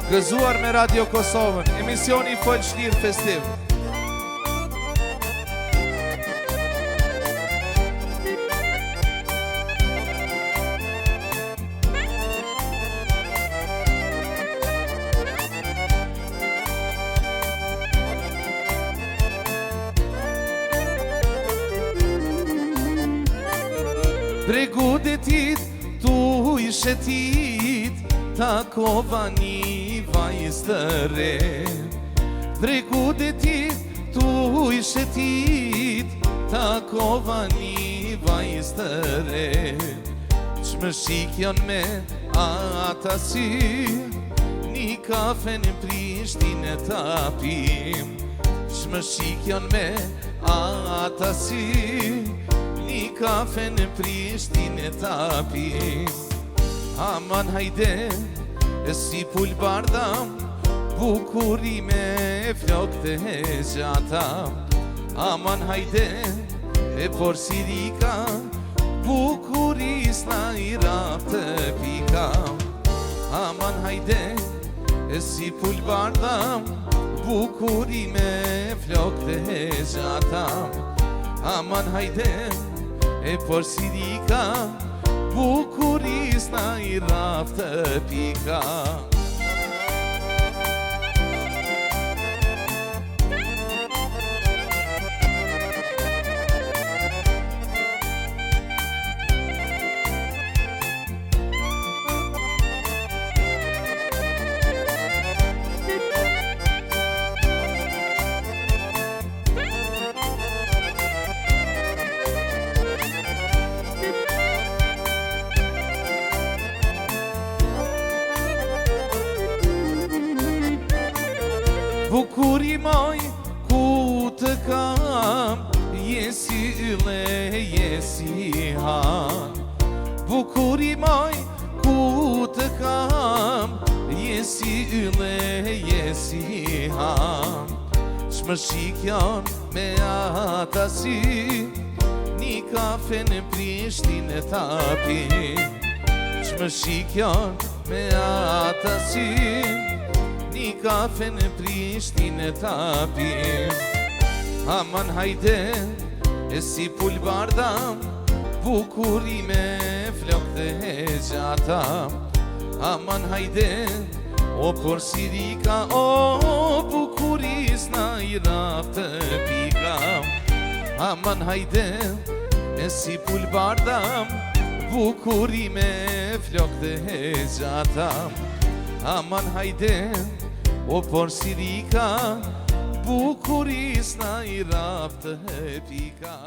Gëzuar me Radio Kosovën, emisioni Fol Shlirë Festiv. Bregu detit, tu i shetit, takova një vajzë të re. Bregu detit, tu i shetit, takova një vajzë të re. Qmë shikjon me ata sy, një kafe në Prishtinë ta pim. Qmë shikjon me ata sy, një kafe në Prishtinë ta pim. Aman hajde, e si pull bardam, bukuri me flok të gjata. Aman hajde, e porsirika, bukuris na i rap të pika. Aman hajde, e si pull bardam, bukuri me flok të gjata. Aman hajde, e porsirika, bukuris na i rap të pika. Bukuri moj, ku të kam, jesi yle, jesi han. Bukuri moj, ku të kam, jesi yle, jesi han. Shmë shikjon me ata sy, një kafe në Prishtinë ta pim. Shmë shikjon me ata sy, një kafe në Prishtinë ta pim. Aman hajde, e si pull bardam, bukuri me flok të gjata. Aman hajde, o porsirika, o bukuris na i rap të pika. Aman hajde, e si pull bardam, bukuri me flok të gjata. Aman hajde, o porsirika, bukuris na i rap të pika.